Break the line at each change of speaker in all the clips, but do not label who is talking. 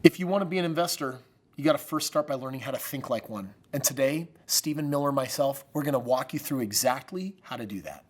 If you want to be an investor, you got to first start by learning how to think like one. And today, Stephen Miller and myself, we're going to walk you through exactly how to do that.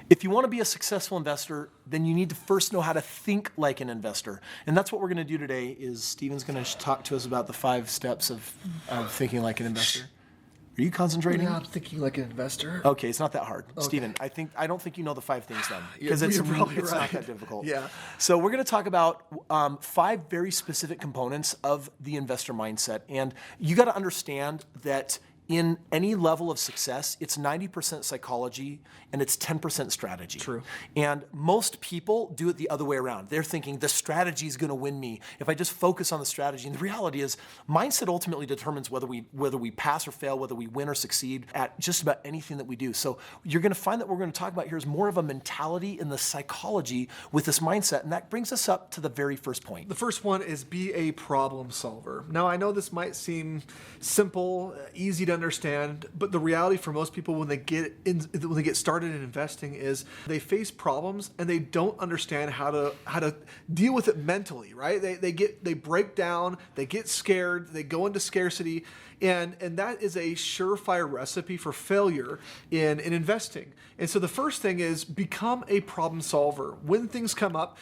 If you want to be a successful investor, then you need to first know how to think like an investor. And that's what we're going to do today is Stephen's going to talk to us about the 5 steps of thinking like an investor. Are you concentrating?
Yeah, I'm thinking like an investor.
Okay, it's not that hard.
Okay.
Stephen, I don't think you know the 5 things then. Because
You're
it's
probably
not
right.
that difficult.
Yeah.
So we're going to talk about 5 very specific components of the investor mindset. And you got to understand that in any level of success, it's 90% psychology and it's 10% strategy.
True.
And most people do it the other way around. They're thinking the strategy is going to win me if I just focus on the strategy. And the reality is, mindset ultimately determines whether we pass or fail, whether we win or succeed at just about anything that we do. So you're going to find that what we're going to talk about here is more of a mentality in the psychology with this mindset. And that brings us up to the very first point.
The first one is be a problem solver. Now, I know this might seem simple, easy to understand, but the reality for most people when they get started in investing is they face problems and they don't understand how to deal with it mentally, right? They break down, they get scared, they go into scarcity, and that is a surefire recipe for failure in investing. And so the first thing is become a problem solver. When things come up,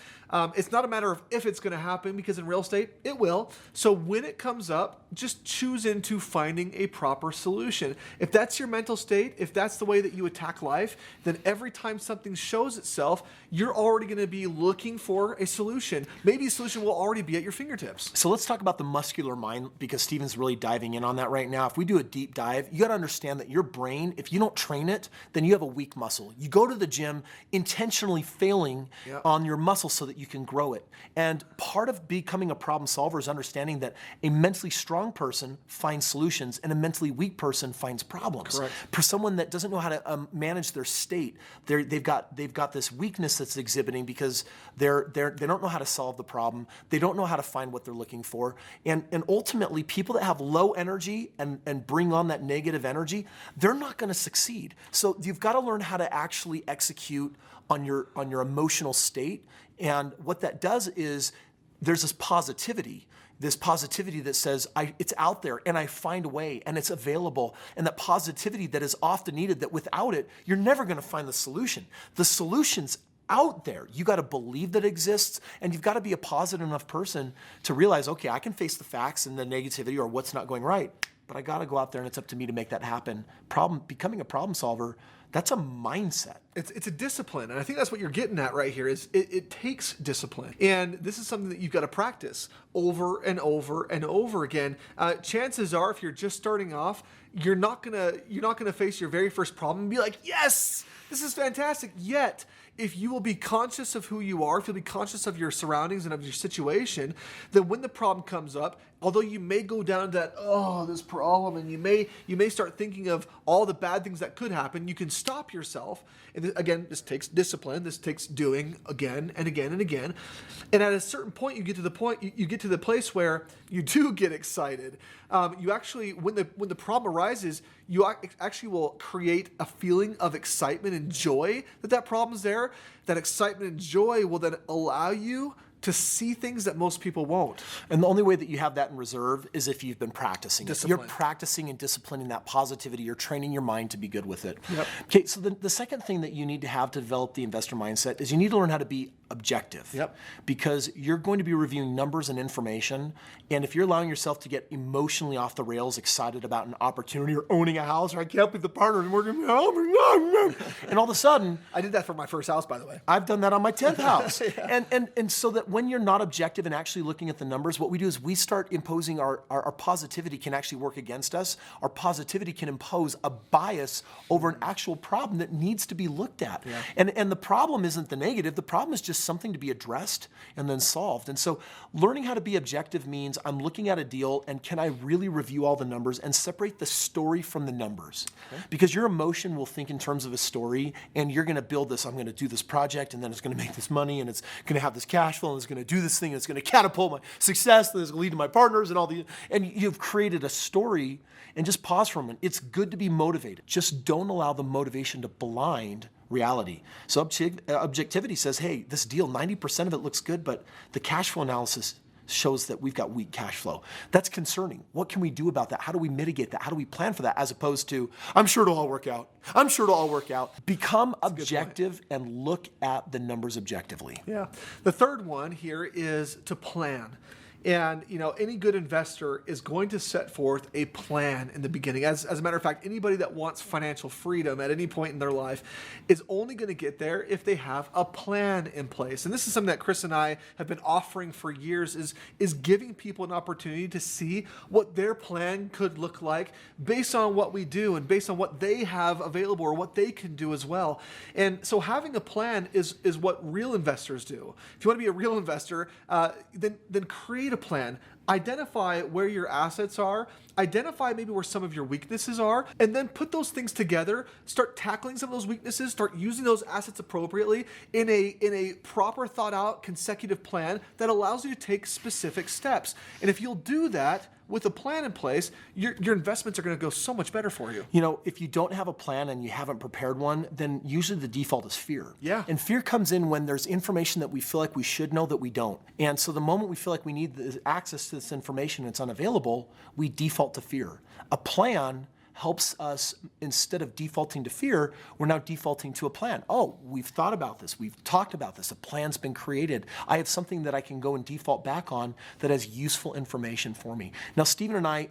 it's not a matter of if it's going to happen, because in real estate, it will. So when it comes up, just choose into finding a proper solution. If that's your mental state, if that's the way that you attack life, then every time something shows itself, you're already going to be looking for a solution. Maybe a solution will already be at your fingertips.
So let's talk about the muscular mind, because Stephen's really diving in on that right now. If we do a deep dive, you got to understand that your brain, if you don't train it, then you have a weak muscle. You go to the gym intentionally failing on your muscle so that you can grow it. And part of becoming a problem solver is understanding that a mentally strong person finds solutions and a mentally weak person finds problems.
Correct.
For someone that doesn't know how to manage their state, they've got this weakness that's exhibiting because they don't know how to solve the problem. They don't know how to find what they're looking for. And ultimately, people that have low energy and bring on that negative energy, they're not going to succeed. So you've got to learn how to actually execute on your emotional state. And what that does is there's this positivity that says, it's out there and I find a way and it's available. And that positivity that is often needed, that without it, you're never going to find the solution. The solution's out there. You got to believe that it exists, and you've got to be a positive enough person to realize, okay, I can face the facts and the negativity or what's not going right, but I got to go out there and it's up to me to make that happen. Becoming a problem solver, that's a mindset.
It's a discipline, and I think that's what you're getting at right here. Is it takes discipline, and this is something that you've got to practice over and over and over again. Chances are, if you're just starting off, you're not gonna face your very first problem and be like, yes, this is fantastic. Yet, if you will be conscious of who you are, if you'll be conscious of your surroundings and of your situation, then when the problem comes up, although you may go down to that, this problem, and you may start thinking of all the bad things that could happen, you can stop yourself. And again, this takes discipline. This takes doing again and again and again. And at a certain point, you get to the place where you do get excited. You actually, when the problem arises, you actually will create a feeling of excitement and joy that problem's there. That excitement and joy will then allow you to see things that most people won't.
And the only way that you have that in reserve is if you've been practicing it.
Discipline.
You're practicing and disciplining that positivity. You're training your mind to be good with it.
Yep.
Okay, so the second thing that you need to have to develop the investor mindset is you need to learn how to be objective.
Yep.
Because you're going to be reviewing numbers and information, and if you're allowing yourself to get emotionally off the rails, excited about an opportunity or owning a house, or I can't believe the partner is working, and all of a sudden,
I did that for my first house, by the way.
I've done that on my 10th house. And so that when you're not objective and actually looking at the numbers, what we do is we start imposing our positivity can actually work against us. Our positivity can impose a bias over an actual problem that needs to be looked at.
Yeah.
And the problem isn't the negative. The problem is just just something to be addressed and then solved. And so learning how to be objective means I'm looking at a deal and can I really review all the numbers and separate the story from the numbers? Okay. Because your emotion will think in terms of a story, and you're going to build this, I'm going to do this project and then it's going to make this money and it's going to have this cash flow and it's going to do this thing and it's going to catapult my success and it's going to lead to my partners and all the, and you've created a story. And just pause for a moment. It's good to be motivated. Just don't allow the motivation to blind reality. So objectivity says, hey, this deal, 90% of it looks good, but the cash flow analysis shows that we've got weak cash flow. That's concerning. What can we do about that? How do we mitigate that? How do we plan for that? As opposed to, I'm sure it'll all work out. I'm sure it'll all work out. Become objective and look at the numbers objectively.
Yeah. The third one here is to plan. And, any good investor is going to set forth a plan in the beginning. As a matter of fact, anybody that wants financial freedom at any point in their life is only going to get there if they have a plan in place. And this is something that Kris and I have been offering for years, is giving people an opportunity to see what their plan could look like based on what we do and based on what they have available or what they can do as well. And so having a plan is what real investors do. If you want to be a real investor, then create a plan. Identify where your assets are, identify maybe where some of your weaknesses are, and then put those things together, start tackling some of those weaknesses, start using those assets appropriately in a proper thought out consecutive plan that allows you to take specific steps. And if you'll do that with a plan in place, your investments are going to go so much better for you.
If you don't have a plan and you haven't prepared one, then usually the default is fear.
Yeah.
And fear comes in when there's information that we feel like we should know that we don't. And so the moment we feel like we need access to this information and it's unavailable, we default to fear. A plan helps us, instead of defaulting to fear, we're now defaulting to a plan. Oh, we've thought about this. We've talked about this. A plan's been created. I have something that I can go and default back on that has useful information for me. Now, Stephen and I,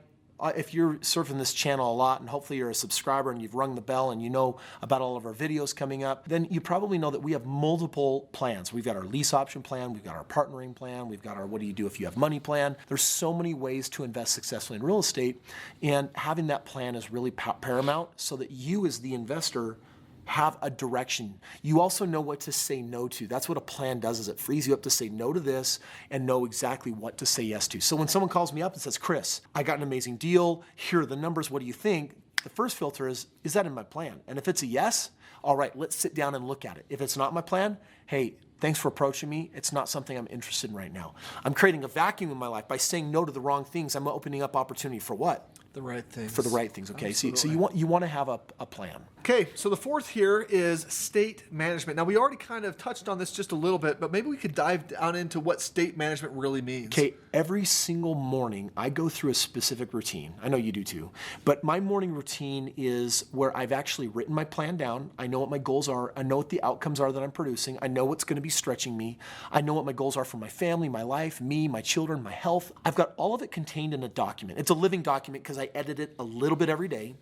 if you're surfing this channel a lot, and hopefully you're a subscriber and you've rung the bell and you know about all of our videos coming up, then you probably know that we have multiple plans. We've got our lease option plan, we've got our partnering plan, we've got our what do you do if you have money plan. There's so many ways to invest successfully in real estate, and having that plan is really paramount so that you as the investor have a direction. You also know what to say no to. That's what a plan does, is it frees you up to say no to this and know exactly what to say yes to. So when someone calls me up and says, Kris, I got an amazing deal, here are the numbers, what do you think? The first filter is that in my plan? And if it's a yes, all right, let's sit down and look at it. If it's not my plan, hey, thanks for approaching me. It's not something I'm interested in right now. I'm creating a vacuum in my life by saying no to the wrong things. I'm opening up opportunity for what?
The right things.
For the right things, okay? So you want to have a plan.
Okay, so the fourth here is state management. Now, we already kind of touched on this just a little bit, but maybe we could dive down into what state management really means.
Okay, every single morning, I go through a specific routine. I know you do too. But my morning routine is where I've actually written my plan down. I know what my goals are. I know what the outcomes are that I'm producing. I know what's going to be stretching me. I know what my goals are for my family, my life, me, my children, my health. I've got all of it contained in a document. It's a living document because I edit it a little bit every day.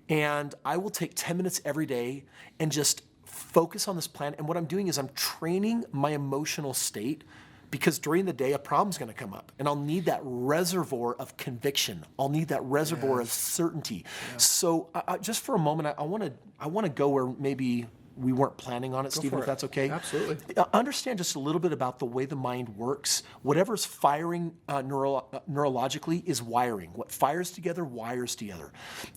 And I will take 10 minutes every day and just focus on this plan. And what I'm doing is I'm training my emotional state, because during the day, a problem's going to come up and I'll need that reservoir of conviction. I'll need that reservoir of certainty. Yeah. So just for a moment, I want to go where maybe we weren't planning on it, Stephen, if that's okay.
Absolutely.
Understand just a little bit about the way the mind works. Whatever's firing neurologically is wiring. What fires together, wires together.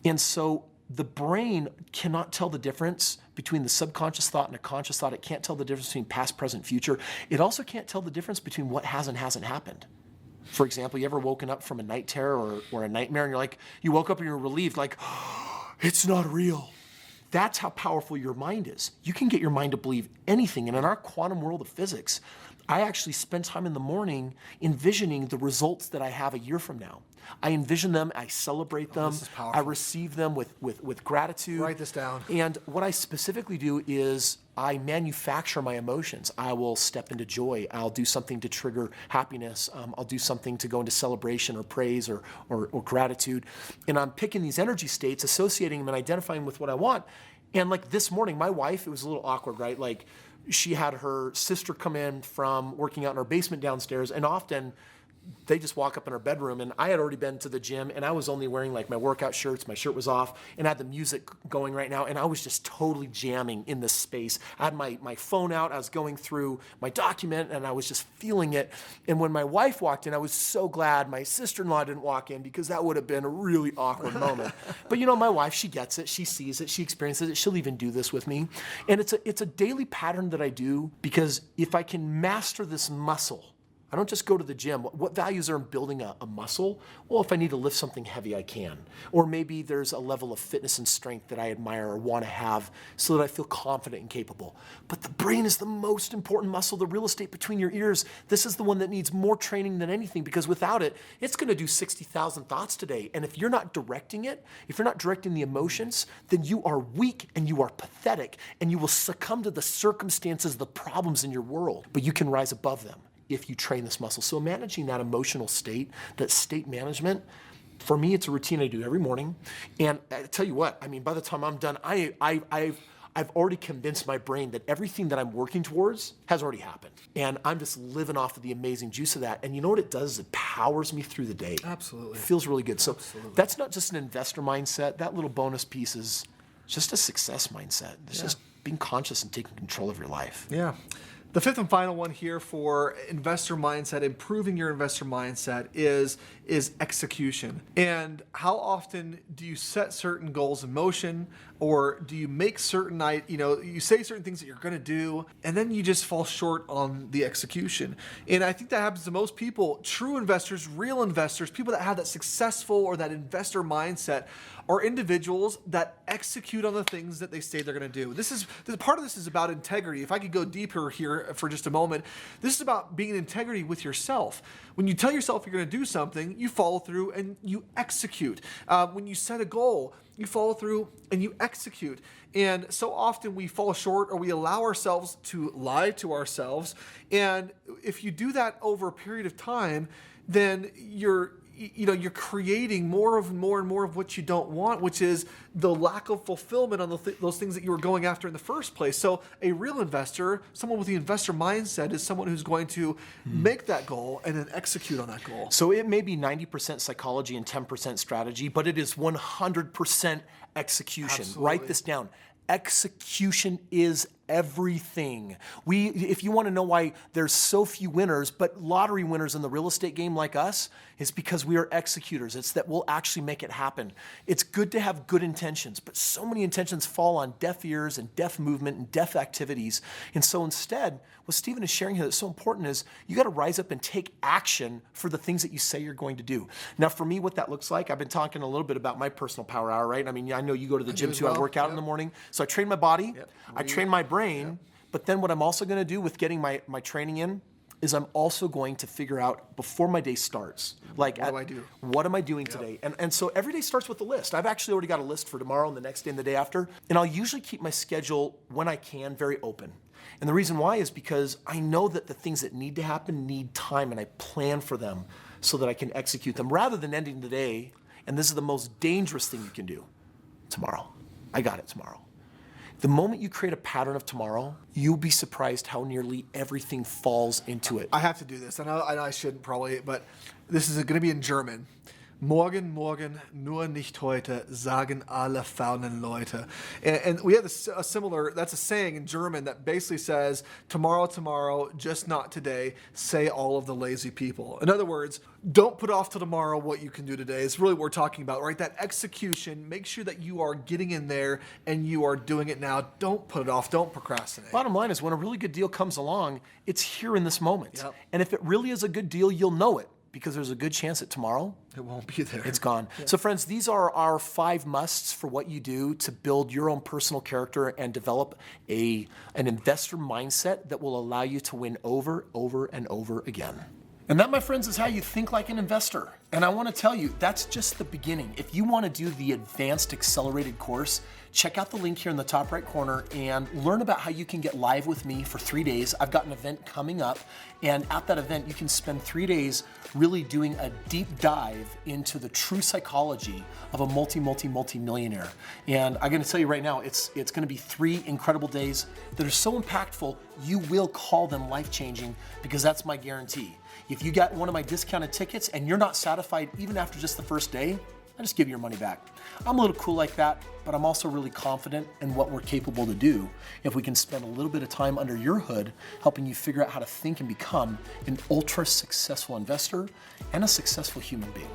And so the brain cannot tell the difference between the subconscious thought and a conscious thought. It can't tell the difference between past, present, future. It also can't tell the difference between what has and hasn't happened. For example, you ever woken up from a night terror or a nightmare and you woke up and you're relieved, like, oh, it's not real. That's how powerful your mind is. You can get your mind to believe anything. And in our quantum world of physics, I actually spend time in the morning envisioning the results that I have a year from now. I envision them, I celebrate them,
this is powerful.
I receive them with gratitude.
Write this down.
And what I specifically do is I manufacture my emotions. I will step into joy. I'll do something to trigger happiness. I'll do something to go into celebration or praise or gratitude. And I'm picking these energy states, associating them and identifying with what I want. And like this morning, my wife, it was a little awkward, right? Like she had her sister come in from working out in her basement downstairs, and often they just walk up in our bedroom, and I had already been to the gym, and I was only wearing like my workout shirts. My shirt was off, and I had the music going right now, and I was just totally jamming in this space. I had my phone out. I was going through my document, and I was just feeling it. And when my wife walked in, I was so glad my sister-in-law didn't walk in, because that would have been a really awkward moment. But my wife, she gets it. She sees it. She experiences it. She'll even do this with me. And it's a daily pattern that I do, because if I can master this muscle, I don't just go to the gym. What values are in building a muscle? Well, if I need to lift something heavy, I can. Or maybe there's a level of fitness and strength that I admire or want to have so that I feel confident and capable. But the brain is the most important muscle, the real estate between your ears. This is the one that needs more training than anything, because without it, it's going to do 60,000 thoughts today. And if you're not directing it, if you're not directing the emotions, then you are weak and you are pathetic, and you will succumb to the circumstances, the problems in your world. But you can rise above them if you train this muscle. So managing that emotional state, that state management, for me, it's a routine I do every morning. And I tell you what, by the time I'm done, I've already convinced my brain that everything that I'm working towards has already happened. And I'm just living off of the amazing juice of that. And you know what it does? It powers me through the day.
Absolutely.
It feels really good. So that's not just an investor mindset. That little bonus piece is just a success mindset. It's just being conscious and taking control of your life.
Yeah. The fifth and final one here for investor mindset, improving your investor mindset, is execution. And how often do you set certain goals in motion, or do you make certain, you say certain things that you're going to do, and then you just fall short on the execution? And I think that happens to most people. True investors, real investors, people that have that successful or that investor mindset are individuals that execute on the things that they say they're going to do. Part of this is about integrity. If I could go deeper here for just a moment, this is about being in integrity with yourself. When you tell yourself you're going to do something, you follow through and you execute. When you set a goal, you follow through and you execute. And so often we fall short, or we allow ourselves to lie to ourselves. And if you do that over a period of time, then you're creating more and more of what you don't want, which is the lack of fulfillment on those things that you were going after in the first place. So a real investor, someone with the investor mindset, is someone who's going to make that goal and then execute on that goal.
So it may be 90% psychology and 10% strategy, but it is 100% execution.
Absolutely.
Write this down. Execution is everything. If you want to know why there's so few winners, but lottery winners in the real estate game like us, it's because we are executors. It's that we'll actually make it happen. It's good to have good intentions, but so many intentions fall on deaf ears and deaf movement and deaf activities. And so instead, what Stephen is sharing here that's so important is you got to rise up and take action for the things that you say you're going to do. Now, for me, what that looks like, I've been talking a little bit about my personal power hour, right? I know you go to the gym too. I work out in the morning. So I train my body. I train my brain. But then what I'm also going to do with getting my training in is I'm also going to figure out before my day starts, what am I doing today? And so every day starts with a list. I've actually already got a list for tomorrow and the next day and the day after. And I'll usually keep my schedule, when I can, very open. And the reason why is because I know that the things that need to happen need time, and I plan for them so that I can execute them rather than ending the day. And this is the most dangerous thing you can do. Tomorrow. I got it tomorrow. The moment you create a pattern of tomorrow, you'll be surprised how nearly everything falls into it.
I have to do this. I know I shouldn't probably, but this is going to be in German. Morgen, morgen, nur nicht heute, sagen alle faulen Leute. And we have a similar, that's a saying in German that basically says, tomorrow, tomorrow, just not today, say all of the lazy people. In other words, don't put off till tomorrow what you can do today. It's really what we're talking about, right? That execution, make sure that you are getting in there and you are doing it now. Don't put it off. Don't procrastinate.
Bottom line is, when a really good deal comes along, it's here in this moment.
Yep.
And if it really is a good deal, you'll know it, because there's a good chance that tomorrow
it won't be there.
It's gone. Yeah. So friends, these are our 5 musts for what you do to build your own personal character and develop an investor mindset that will allow you to win over and over again. And that, my friends, is how you think like an investor. And I want to tell you, that's just the beginning. If you want to do the advanced accelerated course, check out the link here in the top right corner and learn about how you can get live with me for 3 days. I've got an event coming up, and at that event, you can spend 3 days really doing a deep dive into the true psychology of a multi-millionaire. And I'm going to tell you right now, it's going to be 3 incredible days that are so impactful, you will call them life-changing, because that's my guarantee. If you got one of my discounted tickets and you're not satisfied even after just the first day, I just give you your money back. I'm a little cool like that, but I'm also really confident in what we're capable to do if we can spend a little bit of time under your hood helping you figure out how to think and become an ultra successful investor and a successful human being.